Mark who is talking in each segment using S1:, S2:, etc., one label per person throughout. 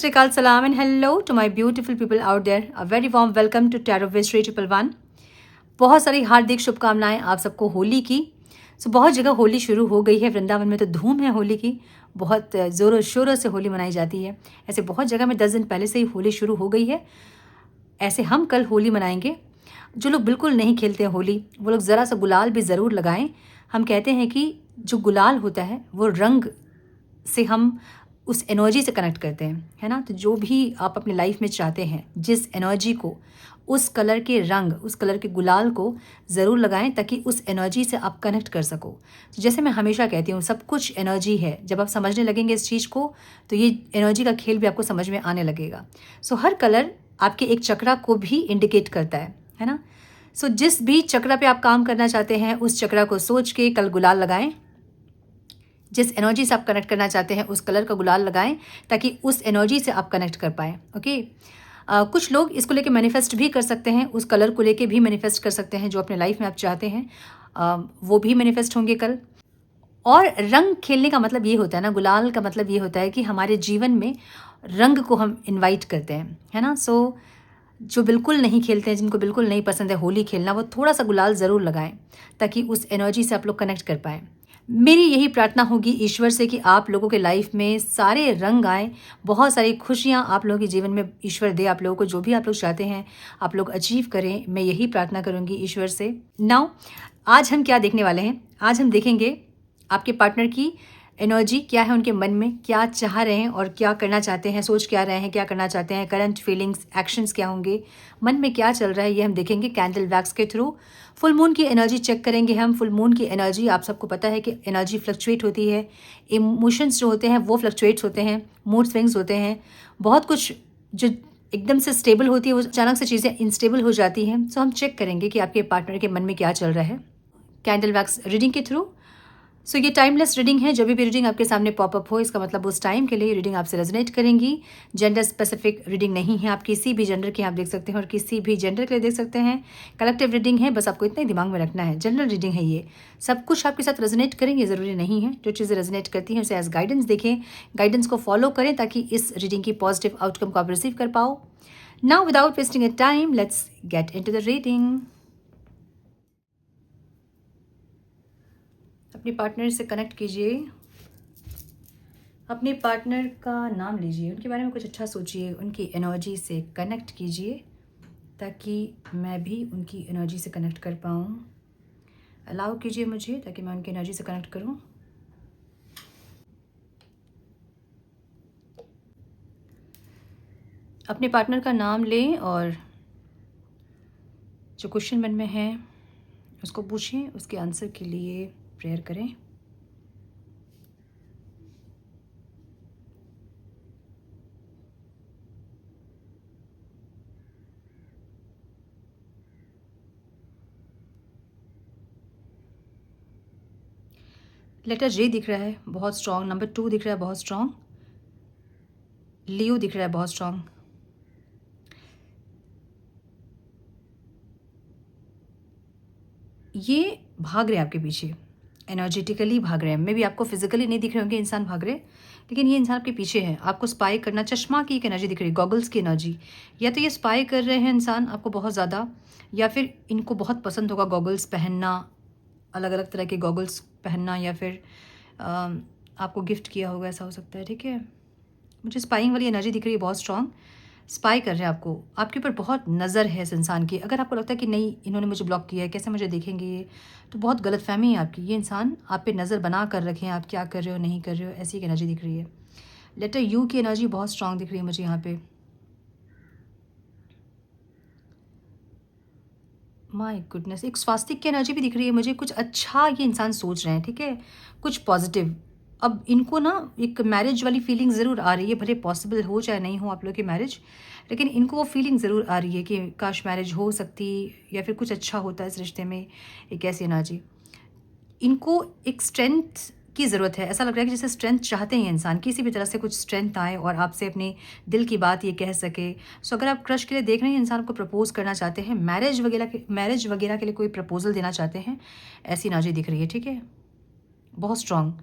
S1: Sri Akal, Salam and hello to my beautiful people out there. A very warm welcome to Tarot Viz 111. बहुत सारी हार्दिक शुभकामनाएं आप सबको होली की। बहुत जगह होली शुरू हो गई है। वृंदावन में तो धूम है होली की, बहुत ज़ोरों शोरों से होली मनाई जाती है। ऐसे बहुत जगह में 10 दिन पहले से ही होली शुरू हो गई है। ऐसे हम कल होली मनाएंगे। जो लोग बिल्कुल नहीं खेलते हैं होली, वो लोग ज़रा सा गुलाल भी ज़रूर लगाएं। हम कहते हैं कि जो गुलाल होता है वो रंग से हम उस एनर्जी से कनेक्ट करते हैं, है ना। तो जो भी आप अपनी लाइफ में चाहते हैं, जिस एनर्जी को, उस कलर के रंग, उस कलर के गुलाल को ज़रूर लगाएं ताकि उस एनर्जी से आप कनेक्ट कर सको। तो जैसे मैं हमेशा कहती हूँ, सब कुछ एनर्जी है। जब आप समझने लगेंगे इस चीज़ को, तो ये एनर्जी का खेल भी आपको समझ में आने लगेगा। हर कलर आपके एक चक्रा को भी इंडिकेट करता है ना। जिस भी चक्रा पे आप काम करना चाहते हैं, उस चक्रा को सोच के कल गुलाल लगाएं। जिस एनर्जी से आप कनेक्ट करना चाहते हैं, उस कलर का गुलाल लगाएं ताकि उस एनर्जी से आप कनेक्ट कर पाएँ। ओके। कुछ लोग इसको लेके मैनिफेस्ट भी कर सकते हैं, उस कलर को लेके भी मैनिफेस्ट कर सकते हैं जो अपने लाइफ में आप चाहते हैं। वो भी मैनिफेस्ट होंगे कल। और रंग खेलने का मतलब ये होता है ना, गुलाल का मतलब ये होता है कि हमारे जीवन में रंग को हम इन्वाइट करते हैं, है ना। जो बिल्कुल नहीं खेलते हैं, जिनको बिल्कुल नहीं पसंद है होली खेलना, वो थोड़ा सा गुलाल ज़रूर लगाएं ताकि उस एनर्जी से आप लोग कनेक्ट कर पाएँ। मेरी यही प्रार्थना होगी ईश्वर से कि आप लोगों के लाइफ में सारे रंग आएँ, बहुत सारी खुशियाँ आप लोगों के जीवन में ईश्वर दे। आप लोगों को जो भी आप लोग चाहते हैं आप लोग अचीव करें, मैं यही प्रार्थना करूँगी ईश्वर से। नाउ आज हम क्या देखने वाले हैं? आज हम देखेंगे आपके पार्टनर की एनर्जी क्या है, उनके मन में क्या चाह रहे हैं और क्या करना चाहते हैं, सोच क्या रहे हैं, क्या करना चाहते हैं, करंट फीलिंग्स, एक्शंस क्या होंगे, मन में क्या चल रहा है, ये हम देखेंगे कैंडल वैक्स के थ्रू। फुल मून की एनर्जी चेक करेंगे हम। फुल मून की एनर्जी, आप सबको पता है कि एनर्जी फ्लक्चुएट होती है, इमोशंस जो होते हैं वो फ्लक्चुएट्स होते हैं, मूड स्विंग्स होते हैं, बहुत कुछ जो एकदम से स्टेबल होती है वो अचानक से चीज़ें इंस्टेबल हो जाती हैं। हम चेक करेंगे कि आपके पार्टनर के मन में क्या चल रहा है कैंडल वैक्स रीडिंग के थ्रू। ये टाइमलेस रीडिंग है। जब भी रीडिंग आपके सामने पॉपअप हो, इसका मतलब उस टाइम के लिए रीडिंग आपसे रेजोनेट करेंगी। जेंडर स्पेसिफिक रीडिंग नहीं है, आप किसी भी जेंडर के आप देख सकते हैं और किसी भी जेंडर के लिए देख सकते हैं। कलेक्टिव रीडिंग है, बस आपको इतना ही दिमाग में रखना है, जनरल रीडिंग है। ये सब कुछ आपके साथ रेजोनेट करेंगे ज़रूरी नहीं है। जो चीज़ें रेजोनेट करती हैं उसे एज गाइडेंस देखें, गाइडेंस को फॉलो करें ताकि इस रीडिंग की पॉजिटिव आउटकम को आप रिसीव कर पाओ। Now without wasting A time, let's get into the reading. अपने पार्टनर से कनेक्ट कीजिए, अपने पार्टनर का नाम लीजिए, उनके बारे में कुछ अच्छा सोचिए, उनकी एनर्जी से कनेक्ट कीजिए ताकि मैं भी उनकी एनर्जी से कनेक्ट कर पाऊँ। अलाउ कीजिए मुझे ताकि मैं उनकी एनर्जी से कनेक्ट करूँ। अपने पार्टनर का नाम लें और जो क्वेश्चन मन में है उसको पूछें, उसके आंसर के लिए प्रेयर करें। लेटर जे दिख रहा है, बहुत स्ट्रॉन्ग। नंबर 2 दिख रहा है, बहुत स्ट्रॉन्ग। लियो दिख रहा है, बहुत स्ट्रॉन्ग। ये भाग रहे हैं आपके पीछे, एनर्जेटिकली भाग रहे हैं। मे भी आपको फिजिकली नहीं दिख रहे होंगे इंसान भाग रहे, लेकिन ये इंसान आपके पीछे है। आपको स्पाई करना, चश्मा की एक एनर्जी दिख रही है, गॉगल्स की एनर्जी। या तो ये स्पाई कर रहे हैं इंसान आपको बहुत ज़्यादा, या फिर इनको बहुत पसंद होगा गॉगल्स पहनना, अलग अलग तरह के गॉगल्स पहनना, या फिर आपको गिफ्ट किया होगा, ऐसा हो सकता है। ठीक है, मुझे स्पाइंग वाली एनर्जी दिख रही है, बहुत स्ट्रॉन्ग। स्पाई कर रहे हैं आपको, आपके ऊपर बहुत नज़र है इस इंसान की। अगर आपको लगता है कि नहीं इन्होंने मुझे ब्लॉक किया है, कैसे मुझे देखेंगे ये, तो बहुत गलतफहमी है आपकी। ये इंसान आप पे नज़र बना कर रखे हैं, आप क्या कर रहे हो नहीं कर रहे हो, ऐसी एक एनर्जी दिख रही है। लेटर यू की एनर्जी बहुत स्ट्रॉन्ग दिख रही है मुझे यहाँ पे। माय गुडनेस, एक स्वास्तिक की एनर्जी भी दिख रही है मुझे। कुछ अच्छा ये इंसान सोच रहे हैं, ठीक है, कुछ पॉजिटिव। अब इनको ना एक मैरिज वाली फीलिंग ज़रूर आ रही है, भले पॉसिबल हो चाहे नहीं हो आप लोग की मैरिज, लेकिन इनको वो फीलिंग ज़रूर आ रही है कि काश मैरिज हो सकती, या फिर कुछ अच्छा होता है इस रिश्ते में। एक ऐसी एनर्जी, इनको एक स्ट्रेंथ की ज़रूरत है। ऐसा लग रहा है कि जैसे स्ट्रेंथ चाहते हैं इंसान, किसी भी तरह से कुछ स्ट्रेंथ आए और आपसे अपने दिल की बात ये कह सके। अगर आप क्रश के लिए देख रहे हैं, इंसान को प्रपोज करना चाहते हैं, मैरिज वगैरह के लिए कोई प्रपोजल देना चाहते हैं, ऐसी एनर्जी दिख रही है। ठीक है, बहुत स्ट्रॉन्ग।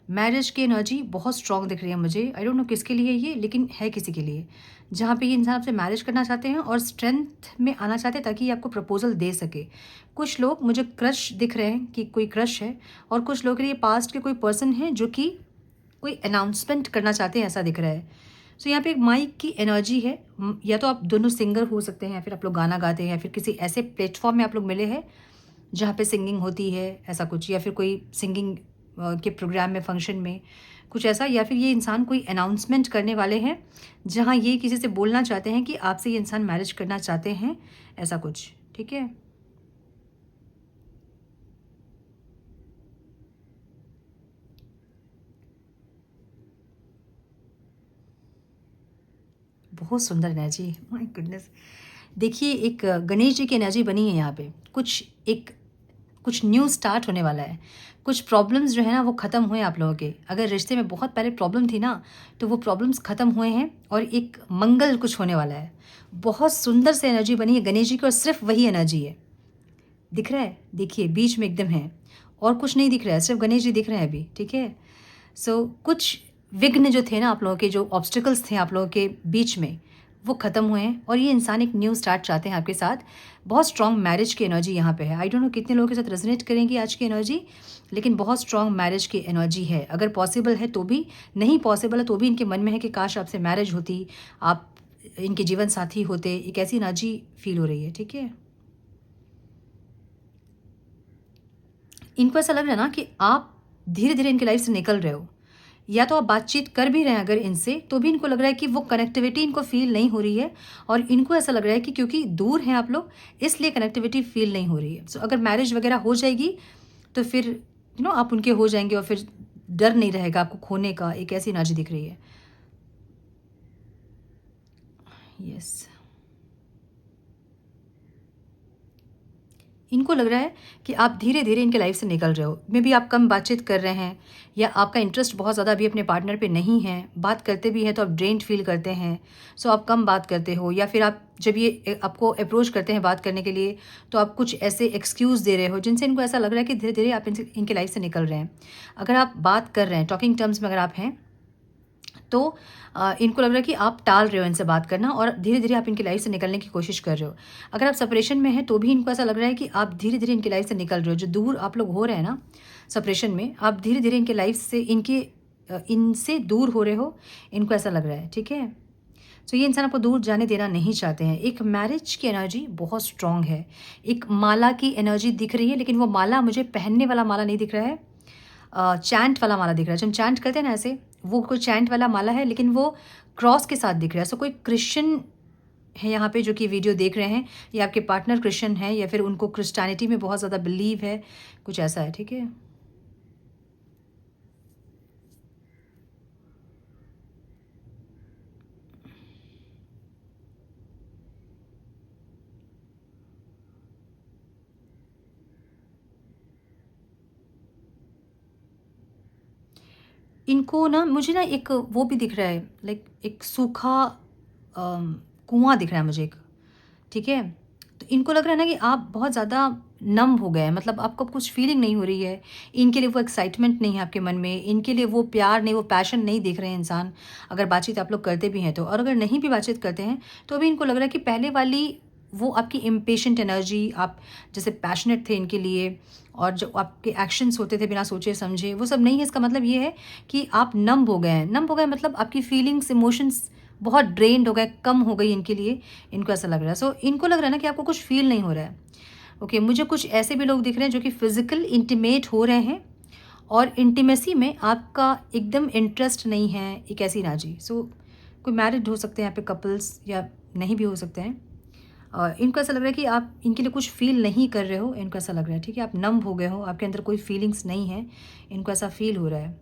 S1: मैरिज की एनर्जी बहुत स्ट्रांग दिख रही है मुझे। आई डोंट नो किसके लिए ये, लेकिन है किसी के लिए, जहाँ पे ये इंसान आपसे मैरिज करना चाहते हैं और स्ट्रेंथ में आना चाहते हैं ताकि ये आपको प्रपोजल दे सके। कुछ लोग मुझे क्रश दिख रहे हैं कि कोई क्रश है, और कुछ लोग के लिए पास्ट के कोई पर्सन है जो कि कोई अनाउंसमेंट करना चाहते हैं, ऐसा दिख रहा है। सो यहाँ पे एक माइक की एनर्जी है। या तो आप दोनों सिंगर हो सकते हैं, या फिर आप लोग गाना गाते हैं, या फिर किसी ऐसे प्लेटफॉर्म में आप लोग मिले हैं जहाँ पे सिंगिंग होती है, ऐसा कुछ, या फिर कोई सिंगिंग के प्रोग्राम में, फंक्शन में, कुछ ऐसा। या फिर ये इंसान कोई अनाउंसमेंट करने वाले हैं जहाँ ये किसी से बोलना चाहते हैं कि आपसे ये इंसान मैरिज करना चाहते हैं, ऐसा कुछ। ठीक है, बहुत सुंदर एनर्जी, माय गुडनेस। देखिए, एक गणेश जी की एनर्जी बनी है यहाँ पे। कुछ न्यू स्टार्ट होने वाला है। कुछ प्रॉब्लम्स जो है ना वो ख़त्म हुए आप लोगों के। अगर रिश्ते में बहुत पहले प्रॉब्लम थी ना, तो वो प्रॉब्लम्स ख़त्म हुए हैं और एक मंगल कुछ होने वाला है। बहुत सुंदर से एनर्जी बनी है गणेश जी की, और सिर्फ वही एनर्जी है। दिख रहा है, देखिए बीच में एकदम है, और कुछ नहीं दिख रहा है, सिर्फ गणेश जी दिख रहे हैं अभी। ठीक है, सो कुछ विघ्न जो थे ना आप लोगों के, जो ऑब्स्टिकल्स थे आप लोगों के बीच में, वो ख़त्म हुए हैं, और ये इंसान एक न्यू स्टार्ट चाहते हैं आपके साथ। बहुत स्ट्रॉन्ग मैरिज की एनर्जी यहाँ पे है। आई डोंट नो कितने लोगों के साथ रेजोनेट करेंगी आज की एनर्जी, लेकिन बहुत स्ट्रॉन्ग मैरिज की एनर्जी है। अगर पॉसिबल है तो भी, नहीं पॉसिबल है तो भी इनके मन में है कि काश आपसे मैरिज होती, आप इनके जीवन साथी होते। एक ऐसी एनर्जी फील हो रही है। ठीक है, इनको ऐसा लग रहा है ना कि आप धीरे धीरे इनकी लाइफ से निकल रहे हो, या तो आप बातचीत कर भी रहे हैं अगर इनसे, तो भी इनको लग रहा है कि वो कनेक्टिविटी इनको फील नहीं हो रही है, और इनको ऐसा लग रहा है कि क्योंकि दूर हैं आप लोग, इसलिए कनेक्टिविटी फील नहीं हो रही है। सो अगर मैरिज वगैरह हो जाएगी तो फिर आप उनके हो जाएंगे, और फिर डर नहीं रहेगा आपको खोने का। एक ऐसी एनर्जी दिख रही है। यस, इनको लग रहा है कि आप धीरे धीरे इनके लाइफ से निकल रहे हो। मे बी आप कम बातचीत कर रहे हैं, या आपका इंटरेस्ट बहुत ज़्यादा अभी अपने पार्टनर पे नहीं है। बात करते भी हैं तो आप ड्रेन्ड फील करते हैं, सो आप कम बात करते हो। या फिर आप जब ये आपको अप्रोच करते हैं बात करने के लिए, तो आप कुछ ऐसे एक्सक्यूज़ दे रहे हो जिनसे इनको ऐसा लग रहा है कि धीरे धीरे आप इनके लाइफ से निकल रहे हैं। अगर आप बात कर रहे हैं, टॉकिंग टर्म्स में अगर आप हैं, तो इनको लग रहा है कि आप टाल रहे हो इनसे बात करना, और धीरे धीरे आप इनकी लाइफ से निकलने की कोशिश कर रहे हो। अगर आप सेपरेशन में हैं तो भी इनको ऐसा लग रहा है कि आप धीरे धीरे इनकी लाइफ से निकल रहे हो। जो दूर आप लोग हो रहे हैं ना सेपरेशन में, आप धीरे धीरे इनके लाइफ से, इनसे दूर हो रहे हो, इनको ऐसा लग रहा है। ठीक है, तो ये इंसान आपको दूर जाने देना नहीं चाहते हैं। एक मैरिज की एनर्जी बहुत स्ट्रांग है। एक माला की एनर्जी दिख रही है, लेकिन वो माला मुझे पहनने वाला माला नहीं दिख रहा है, चैंट वाला माला दिख रहा है। जब हम चैंट करते हैं ना ऐसे, वो कोई चैंट वाला माला है, लेकिन वो क्रॉस के साथ दिख रहा है। सो कोई क्रिश्चियन है यहाँ पे जो कि वीडियो देख रहे हैं, या आपके पार्टनर क्रिश्चियन है, या फिर उनको क्रिश्चियनिटी में बहुत ज़्यादा बिलीव है, कुछ ऐसा है। ठीक है, इनको ना, मुझे ना एक वो भी दिख रहा है, लाइक एक सूखा कुआं दिख रहा है मुझे एक। ठीक है, तो इनको लग रहा है ना कि आप बहुत ज़्यादा नम हो गए हैं, मतलब आपको कुछ फीलिंग नहीं हो रही है। इनके लिए वो एक्साइटमेंट नहीं है आपके मन में, इनके लिए वो प्यार नहीं, वो पैशन नहीं देख रहे हैं इंसान, अगर बातचीत आप लोग करते भी हैं तो। और अगर नहीं भी बातचीत करते हैं तो भी इनको लग रहा है कि पहले वाली वो आपकी इम्पेशेंट एनर्जी, आप जैसे पैशनेट थे इनके लिए, और जो आपके एक्शंस होते थे बिना सोचे समझे, वो सब नहीं है। इसका मतलब ये है कि आप नम हो गए हैं। नम हो गए मतलब आपकी फीलिंग्स, इमोशंस बहुत ड्रेन्ड हो गए, कम हो गई इनके लिए, इनको ऐसा लग रहा है। सो इनको लग रहा है ना कि आपको कुछ फील नहीं हो रहा है। ओके, मुझे कुछ ऐसे भी लोग दिख रहे हैं जो कि फिजिकल इंटीमेट हो रहे हैं, और इंटीमेसी में आपका एकदम इंटरेस्ट नहीं है, एक ऐसी राजी। सो कोई मैरिड हो सकते हैं यहाँ पे कपल्स, या नहीं भी हो सकते हैं। और इनको ऐसा लग रहा है कि आप इनके लिए कुछ फील नहीं कर रहे हो, इनको ऐसा लग रहा है। ठीक है, आप नम हो गए हो, आपके अंदर कोई फीलिंग्स नहीं है, इनको ऐसा फील हो रहा है।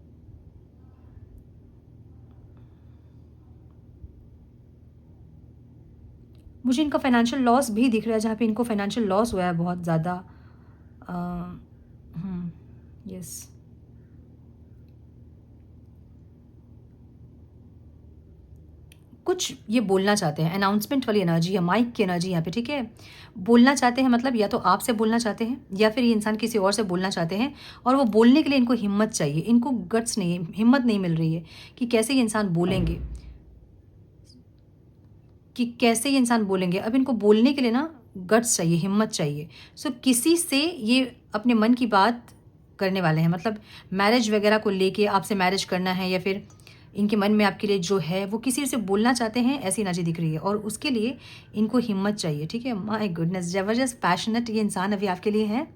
S1: मुझे इनका फाइनेंशियल लॉस भी दिख रहा है, जहाँ पे इनको फाइनेंशियल लॉस हुआ है बहुत ज़्यादा। यस, कुछ ये बोलना चाहते हैं, अनाउंसमेंट वाली एनर्जी है, माइक की एनर्जी यहाँ पे, ठीक है। बोलना चाहते हैं मतलब या तो आपसे बोलना चाहते हैं या फिर ये इंसान किसी और से बोलना चाहते हैं, और वो बोलने के लिए इनको हिम्मत चाहिए, इनको गट्स नहीं, हिम्मत नहीं मिल रही है कि कैसे ये इंसान बोलेंगे, कि कैसे ये इंसान बोलेंगे। अब इनको बोलने के लिए ना गट्स चाहिए, हिम्मत चाहिए। सो किसी से ये अपने मन की बात करने वाले हैं, मतलब मैरिज वगैरह को लेके आपसे मैरिज करना है, या फिर इनके मन में आपके लिए जो है वो किसी से बोलना चाहते हैं, ऐसी एनर्जी दिख रही है। और उसके लिए इनको हिम्मत चाहिए, ठीक है। माय गुडनेस, ज़बरदस्त पैशनेट ये इंसान अभी आपके लिए है,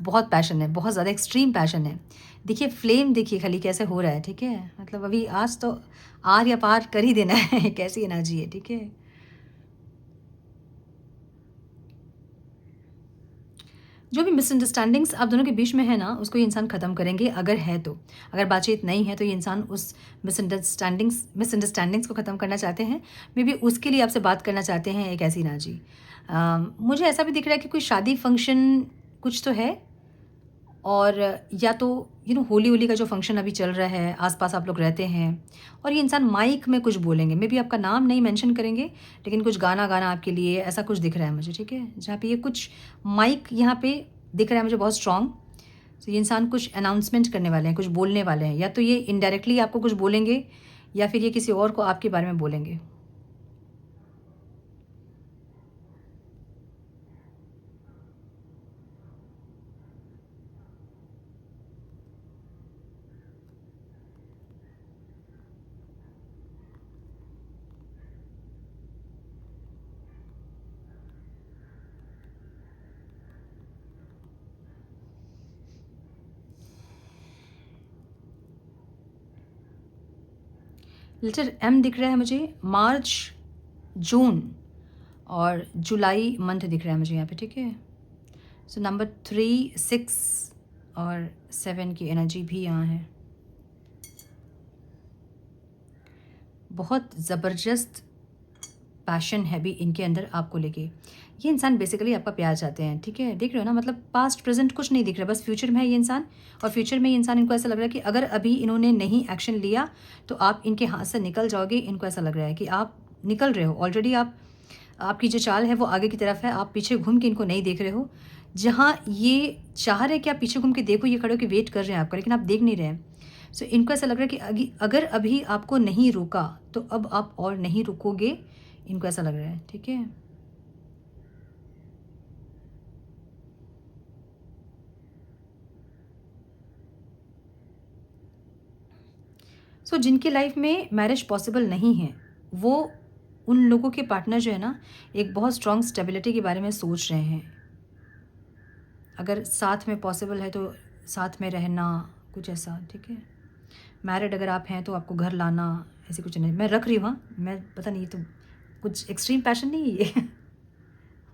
S1: बहुत पैशन है, बहुत ज़्यादा एक्सट्रीम पैशन है। देखिए फ्लेम, देखिए खाली कैसे हो रहा है, ठीक है। मतलब अभी आज तो आर या पार कर ही देना है, कैसी एनर्जी है, ठीक है। जो भी मिसअंडरस्टैंडिंग्स आप दोनों के बीच में है ना, उसको ये इंसान ख़त्म करेंगे, अगर है तो। अगर बातचीत नहीं है तो ये इंसान उस मिसअंडरस्टैंडिंग्स को ख़त्म करना चाहते हैं। मे बी उसके लिए आपसे बात करना चाहते हैं, एक ऐसी एनर्जी। मुझे ऐसा भी दिख रहा है कि कोई शादी फंक्शन कुछ तो है, और या तो होली होली का जो फंक्शन अभी चल रहा है, आसपास आप लोग रहते हैं, और ये इंसान माइक में कुछ बोलेंगे। मे बी आपका नाम नहीं मेंशन करेंगे, लेकिन कुछ गाना गाना आपके लिए, ऐसा कुछ दिख रहा है मुझे, ठीक है। जहाँ पे ये कुछ माइक यहाँ पे दिख रहा है मुझे बहुत स्ट्रॉन्ग। तो ये इंसान कुछ अनाउंसमेंट करने वाले हैं, कुछ बोलने वाले हैं, या तो ये इनडायरेक्टली आपको कुछ बोलेंगे या फिर ये किसी और को आपके बारे में बोलेंगे। लेटर एम दिख रहा है मुझे, मार्च, जून और जुलाई मंथ दिख रहा है मुझे यहाँ पे, ठीक है। सो नंबर 3, 6 और 7 की एनर्जी भी यहाँ है। बहुत ज़बरदस्त पैशन है भी इनके अंदर आपको लेके। ये इंसान बेसिकली आपका प्यार चाहते हैं, ठीक है। देख रहे हो ना, मतलब पास्ट प्रेजेंट कुछ नहीं दिख रहा, बस फ्यूचर में है ये इंसान। और फ्यूचर में ये इंसान, इनको ऐसा लग रहा है कि अगर अभी इन्होंने नहीं एक्शन लिया तो आप इनके हाथ से निकल जाओगे। इनको ऐसा लग रहा है कि आप निकल रहे हो ऑलरेडी, आपकी जो चाल है वो आगे की तरफ है, आप पीछे घूम के इनको नहीं देख रहे हो। जहाँ ये चाह रहे हैं कि आप पीछे घूम के देखो, ये खड़े होकर वेट कर रहे हैं आपका, लेकिन आप देख नहीं रहे हैं। सो इनको ऐसा लग रहा है कि अगर अभी आपको नहीं रोका तो अब आप और नहीं रुकोगे, इनको ऐसा लग रहा है, ठीक है। जिनकी लाइफ में मैरिज पॉसिबल नहीं है, वो उन लोगों के पार्टनर जो है ना, एक बहुत स्ट्रॉन्ग स्टेबिलिटी के बारे में सोच रहे हैं। अगर साथ में पॉसिबल है तो साथ में रहना, कुछ ऐसा, ठीक है। मैरिड अगर आप हैं तो आपको घर लाना, ऐसी कुछ नहीं मैं रख रही हूँ। हाँ, मैं पता नहीं, तो कुछ एक्सट्रीम पैशन नहीं है ये।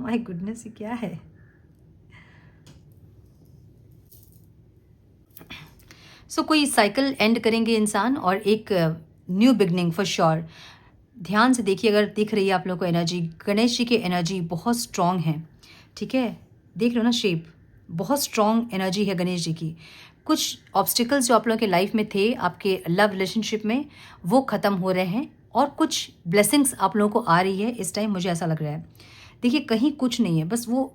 S1: माय गुडनेस, ये क्या है। कोई साइकिल एंड करेंगे इंसान, और एक न्यू बिगनिंग फॉर श्योर। ध्यान से देखिए, अगर दिख रही है आप लोगों को एनर्जी, गणेश जी की एनर्जी बहुत स्ट्रॉन्ग है, ठीक है। देख रहे हो ना शेप, बहुत स्ट्रॉन्ग एनर्जी है गणेश जी की। कुछ ऑब्स्टिकल्स जो आप लोगों के लाइफ में थे, आपके लव रिलेशनशिप में, वो ख़त्म हो रहे हैं, और कुछ ब्लेसिंग्स आप लोगों को आ रही है इस टाइम, मुझे ऐसा लग रहा है। देखिए कहीं कुछ नहीं है, बस वो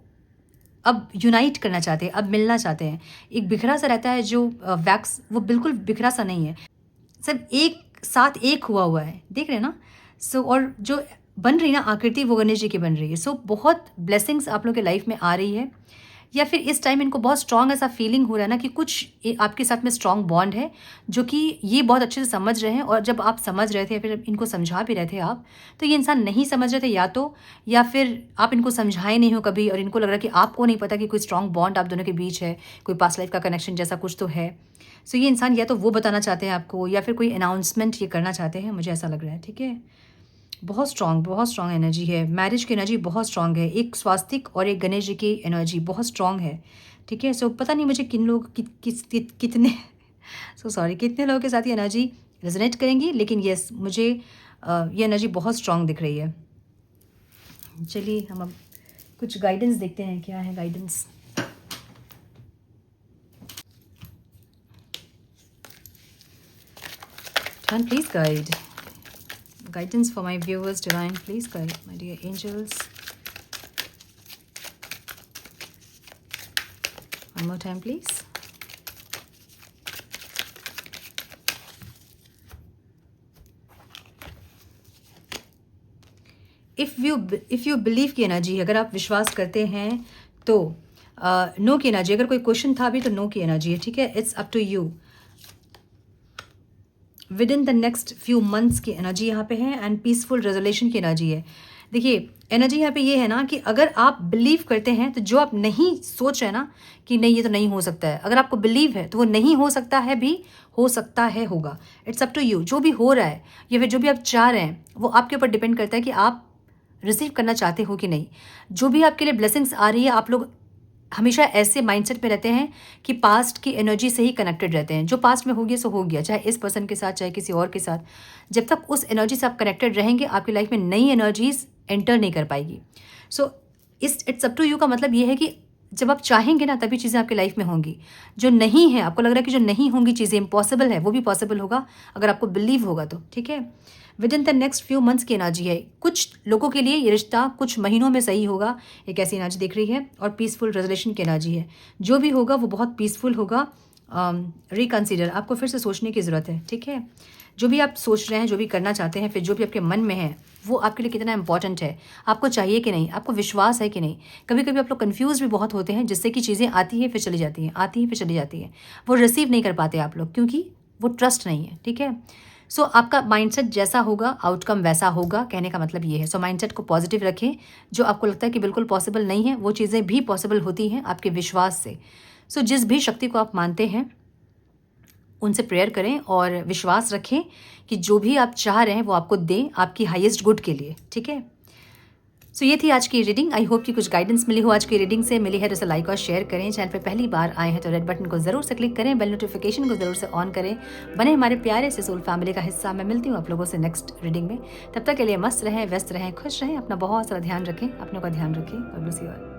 S1: अब यूनाइट करना चाहते हैं, अब मिलना चाहते हैं। एक बिखरा सा रहता है जो वैक्स, वो बिल्कुल बिखरा सा नहीं है, सब एक साथ एक हुआ है, देख रहे हैं ना। और जो बन रही ना आकृति, वो गणेश जी की बन रही है। बहुत ब्लेसिंग्स आप लोगों के लाइफ में आ रही है, या फिर इस टाइम इनको बहुत स्ट्रॉन्ग ऐसा फीलिंग हो रहा है ना कि कुछ आपके साथ में स्ट्रॉन्ग बॉन्ड है, जो कि ये बहुत अच्छे से समझ रहे हैं। और जब आप समझ रहे थे, फिर इनको समझा भी रहे थे आप, तो ये इंसान नहीं समझ रहे थे या फिर आप इनको समझाए नहीं हो कभी, और इनको लग रहा है कि आपको नहीं पता कि कोई स्ट्रॉन्ग बॉन्ड आप दोनों के बीच है, कोई पास्ट लाइफ का कनेक्शन जैसा कुछ तो है। ये इंसान या तो वो बताना चाहते हैं आपको, या फिर कोई अनाउंसमेंट ये करना चाहते हैं, मुझे ऐसा लग रहा है, ठीक है। बहुत स्ट्रॉन्ग एनर्जी है, मैरिज की एनर्जी बहुत स्ट्रॉन्ग है, एक स्वास्तिक और एक गणेश जी की एनर्जी बहुत स्ट्रॉन्ग है, ठीक है। पता नहीं मुझे किन लोग कितने कितने लोगों के साथ ये एनर्जी रेजोनेट करेंगी, लेकिन यस, मुझे ये एनर्जी बहुत स्ट्रॉन्ग दिख रही है। चलिए हम अब कुछ गाइडेंस देखते हैं, क्या है guidance. Please guide guidance for my viewers, divine, please guide my dear angels. One more time, please. If you believe की एनर्जी, अगर आप विश्वास करते हैं तो नो की एनर्जी, अगर कोई क्वेश्चन था अभी तो नो की एनर्जी है, ठीक है. It's up to you. Within the next few months की एनर्जी यहाँ पे है एंड पीसफुल रेजोल्यूशन की एनर्जी है. देखिए एनर्जी यहाँ पे ये है ना कि अगर आप बिलीव करते हैं तो जो आप नहीं सोच रहे ना कि नहीं ये तो नहीं हो सकता है, अगर आपको बिलीव है तो वो नहीं हो सकता है भी हो सकता है होगा. It's up to you. जो भी हो रहा है या फिर जो भी आप चाह रहे हैं वो आपके ऊपर डिपेंड करता है कि आप रिसीव करना चाहते हो कि नहीं. जो भी आपके लिए ब्लेसिंग्स आ रही है, आप लोग हमेशा ऐसे माइंडसेट में रहते हैं कि पास्ट की एनर्जी से ही कनेक्टेड रहते हैं. जो पास्ट में हो गया सो हो गया, चाहे इस पर्सन के साथ चाहे किसी और के साथ. जब तक उस एनर्जी से आप कनेक्टेड रहेंगे आपकी लाइफ में नई एनर्जीज एंटर नहीं कर पाएगी. So it's up to you का मतलब ये है कि जब आप चाहेंगे ना तभी चीज़ें आपकी लाइफ में होंगी. जो नहीं है, आपको लग रहा है कि जो नहीं होंगी चीज़ें इम्पॉसिबल है, वो भी पॉसिबल होगा अगर आपको बिलीव होगा तो, ठीक है. With in the next few months की एनर्जी है. कुछ लोगों के लिए ये रिश्ता कुछ महीनों में सही होगा, एक ऐसी एनर्जी दिख रही है. और पीसफुल रेजोल्यूशन की एनर्जी है. जो भी होगा वो बहुत पीसफुल होगा. रिकन्सिडर, आपको फिर से सोचने की ज़रूरत है, ठीक है. जो भी आप सोच रहे हैं, जो भी करना चाहते हैं, फिर जो भी आपके मन में है वो आपके लिए कितना इंपॉर्टेंट है, आपको चाहिए कि नहीं, आपको विश्वास है कि नहीं. कभी कभी आप लोग कन्फ्यूज़ भी बहुत होते हैं जिससे कि चीज़ें आती हैं फिर चली जाती हैं, आती हैं फिर चली जाती हैं. वो रिसीव नहीं कर पाते आप लोग क्योंकि वो ट्रस्ट नहीं है, ठीक है. सो आपका माइंडसेट जैसा होगा आउटकम वैसा होगा, कहने का मतलब ये है. सो माइंडसेट को पॉजिटिव रखें. जो आपको लगता है कि बिल्कुल पॉसिबल नहीं है वो चीज़ें भी पॉसिबल होती हैं आपके विश्वास से. सो जिस भी शक्ति को आप मानते हैं उनसे प्रेयर करें और विश्वास रखें कि जो भी आप चाह रहे हैं वो आपको दें आपकी हाईएस्ट गुड के लिए, ठीक है. सो ये थी आज की रीडिंग. आई होप कि कुछ गाइडेंस मिली हो आज की रीडिंग से. मिली है तो इसे लाइक और शेयर करें. चैनल पे पहली बार आए हैं तो रेड बटन को ज़रूर से क्लिक करें, बेल नोटिफिकेशन को ज़रूर से ऑन करें. बने हमारे प्यारे से सोल फैमिली का हिस्सा. मैं मिलती हूँ आप लोगों से नेक्स्ट रीडिंग में. तब तक के लिए मस्त रहें, व्यस्त रहें, खुश रहें, अपना बहुत सारा ध्यान रखें, अपनों का ध्यान रखें. God bless you all.